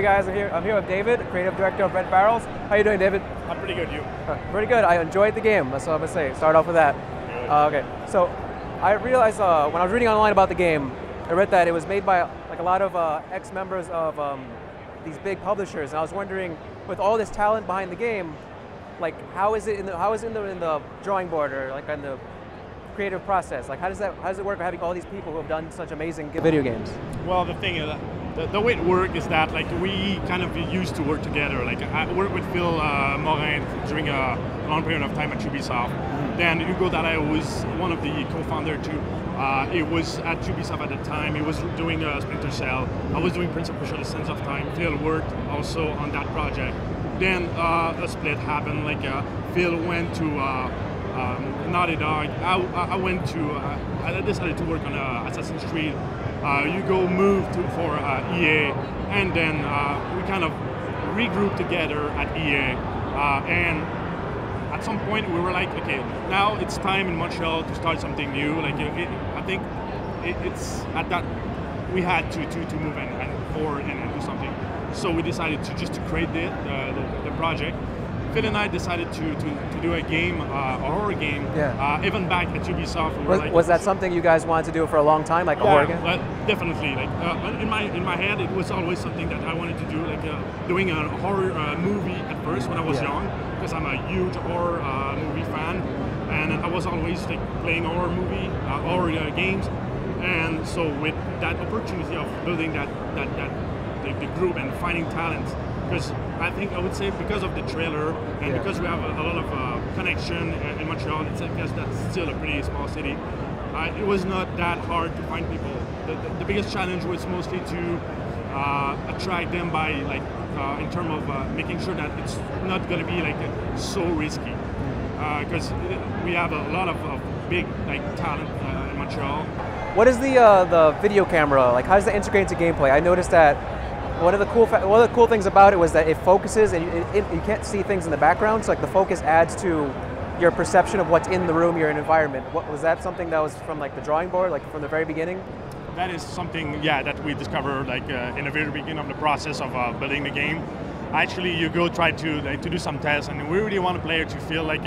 Hey guys, I'm here with David, creative director of Red Barrels. How you doing, David? I'm pretty good, you? Pretty good. I enjoyed the game. That's what I'm gonna say. Start off with that. Okay. So I realized when I was reading online about the game, I read that it was made by like a lot of ex-members of these big publishers, and I was wondering, with all this talent behind the game, like how is it in the drawing board or like in the creative process? Like how does it work having all these people who have done such amazing video games? Well, the thing is, the way it works is that like we kind of used to work together. Like I worked with Phil Morin during a long period of time at Ubisoft. Then Hugo Dallaire was one of the co-founders too. It was at Ubisoft at the time. He was doing Splinter Cell. I was doing Prince of Persia: The Sands of Time. Phil worked also on that project. Then a split happened. Like Phil went to Naughty Dog. I decided to work on Assassin's Creed. Hugo moved for EA, and then we kind of regrouped together at EA. And at some point we were like, okay, now it's time in Montreal to start something new. Like I think it's at that we had to move and forward and do something. So we decided to create the project. Phil and I decided to do a game, a horror game. Yeah. Even back at Ubisoft, we were like, was that something you guys wanted to do for a long time, like a horror game? Well, definitely. Like in my head, it was always something that I wanted to do, like doing a horror movie at first when I was young, because I'm a huge horror movie fan, and I was always like playing horror games. And so with that opportunity of building the group and finding talent, because I would say because of the trailer and because we have a lot of connection in Montreal, it's because that's still a pretty small city. It was not that hard to find people. The biggest challenge was mostly to attract them by like in terms of making sure that it's not going to be like so risky, because we have a lot of big like talent in Montreal. What is the video camera like? How does that integrate into gameplay? I noticed that one of the cool things about it was that it focuses and you can't see things in the background, so like the focus adds to your perception of what's in the room, your environment. What was that something that was from like the drawing board, like from the very beginning? That is something, that we discovered like in the very beginning of the process of building the game. Actually, you go try to do some tests, and we really want a player to feel like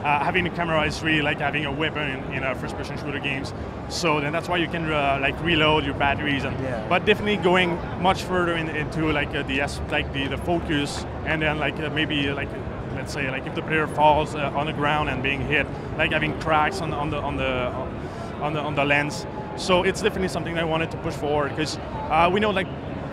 having a camera is really like having a weapon in first-person shooter games. So then that's why you can like reload your batteries, but definitely going much further into like the focus, and then like maybe like let's say like if the player falls on the ground and being hit, like having cracks on the lens. So it's definitely something I wanted to push forward, because we know like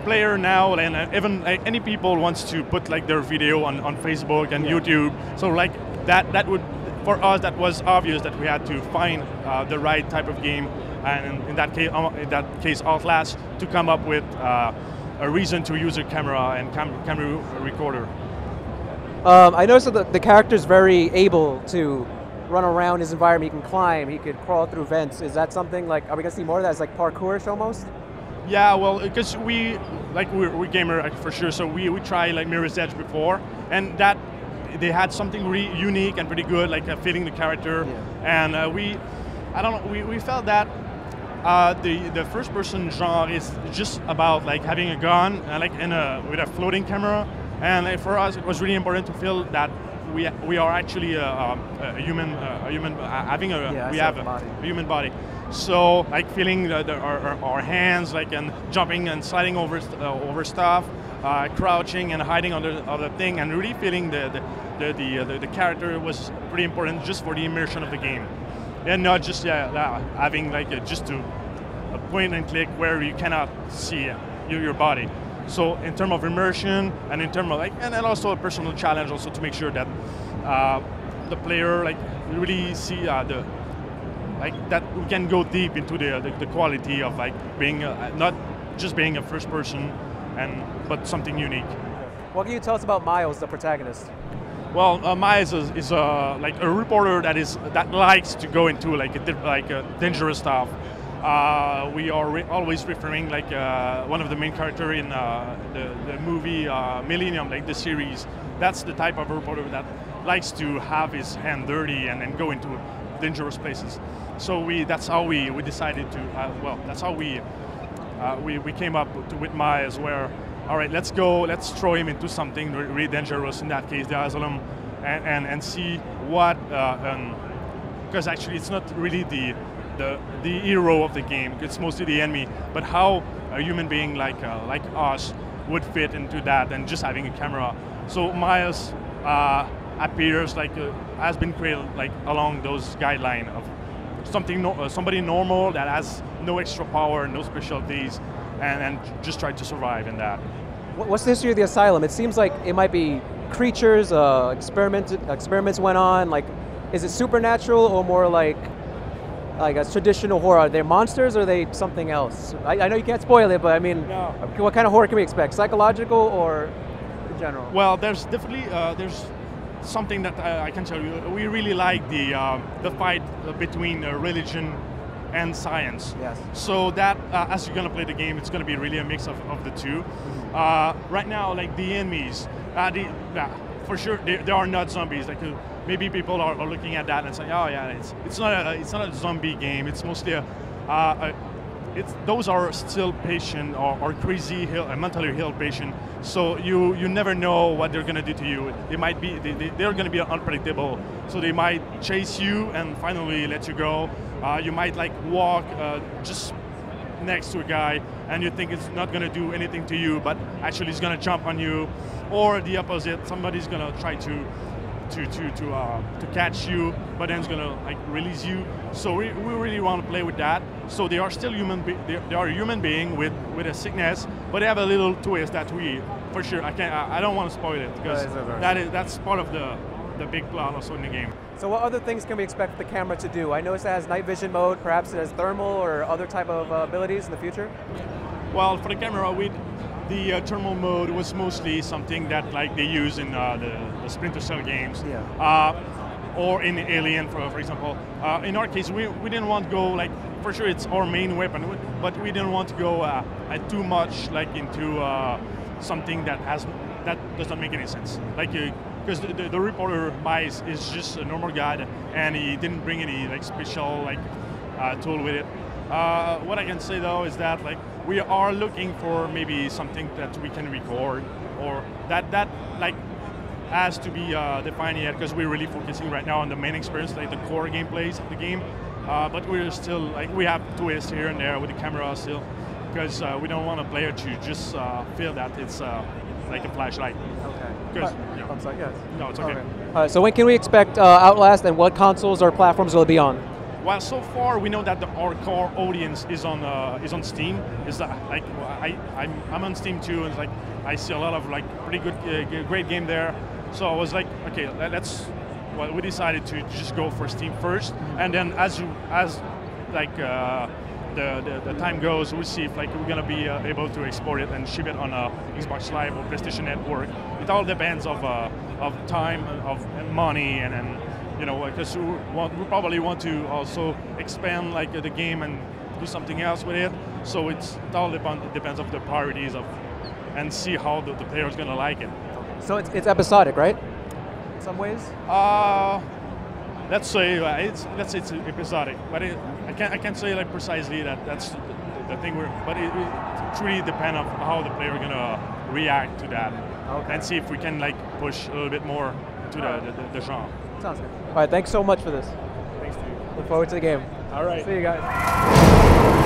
player now, and even like any people wants to put like their video on Facebook and YouTube. So like that would, for us, that was obvious that we had to find the right type of game, and in that case Outlast, to come up with a reason to use a camera and camera recorder. I noticed that the character's very able to run around his environment. He can climb, he could crawl through vents. Is that something like, are we gonna see more of that? It's like parkourish almost? Yeah, well, because we're gamer for sure, so we tried like Mirror's Edge before, and that they had something really unique and pretty good, like fitting the character, and we felt that the first-person genre is just about like having a gun, like with a floating camera, and for us it was really important to feel that we are actually a human having a human body. So like feeling our hands, like, and jumping and sliding over stuff, crouching and hiding under the thing, and really feeling the character was pretty important just for the immersion of the game, and not just having like just a point and click where you cannot see your body. So in terms of immersion, and in terms of like, and then also a personal challenge also to make sure that the player like really see that we can go deep into the quality of like being not just being a first person, but something unique. What can you tell us about Miles, the protagonist? Well, Miles is like a reporter that likes to go into like dangerous stuff. We are always referring like one of the main characters in the movie Millennium, like the series. That's the type of reporter that likes to have his hand dirty and go into dangerous places. So that's how we decided to. That's how we came up with Miles, where all right, let's go, let's throw him into something really dangerous, in that case, the asylum, and see what, because actually it's not really the hero of the game, it's mostly the enemy, but how a human being like us would fit into that, and just having a camera. So Miles appears like has been created like along those guidelines of somebody normal that has no extra power, no specialties, and just try to survive in that. What's the history of the asylum? It seems like it might be creatures, experiments went on. Like, is it supernatural or more like a traditional horror? Are they monsters or are they something else? I know you can't spoil it, but I mean, no. What kind of horror can we expect? Psychological or in general? Well, there's definitely there's something that I can tell you. We really like the fight between religion and science. Yes. So that as you're gonna play the game, it's gonna be really a mix of the two. Right now, like the enemies, for sure they are not zombies. Like maybe people are looking at that and saying, oh yeah, it's not a zombie game. It's mostly those are still patient or crazy mentally ill patient. So you never know what they're gonna do to you. They're gonna be unpredictable. So they might chase you and finally let you go. You might like walk just next to a guy and you think it's not gonna do anything to you, but actually it's gonna jump on you. Or the opposite, somebody's gonna try to catch you, but then it's gonna like release you. So we really want to play with that. So they are still human. They are a human being with a sickness, but they have a little twist that we, for sure, I don't want to spoil it because that's part of the big plot also in the game. So what other things can we expect the camera to do? I noticed it has night vision mode. Perhaps it has thermal or other type of abilities in the future. Well, for the camera, the thermal mode was mostly something that like they use in the Splinter Cell games, or in Alien, for example. In our case, we didn't want to go like, for sure it's our main weapon, but we didn't want to go too much like into something that does not make any sense. Like because the reporter buys is just a normal guide, and he didn't bring any like special like tool with it. What I can say though is that like we are looking for maybe something that we can record, or that like has to be defined yet, because we're really focusing right now on the main experience, like the core gameplays of the game. But we're still like, we have twists here and there with the camera still, because we don't want a player to just feel that it's like a flashlight. Okay. Because I'm sorry. Yes. No, it's okay. All right. So when can we expect Outlast, and what consoles or platforms will it be on? Well, so far we know that our core audience is on Steam. Is like I'm on Steam too, and it's like I see a lot of like pretty good, great game there. So I was like, okay, well, we decided to just go for Steam first, and then as like the time goes, we'll see if like we're gonna be able to export it and ship it on Xbox Live or PlayStation Network. It all depends of time, of money, and you know, because we probably want to also expand like the game and do something else with it. So it all depends of the priorities and see how the player is gonna like it. So it's episodic, right? In some ways. Let's say it's episodic, but I can't say like precisely that's the thing but it really depends on how the player is gonna react to that, and see if we can like push a little bit more to the genre. Sounds good. All right, thanks so much for this. Thanks to you. Look forward to the game. All right. See you guys.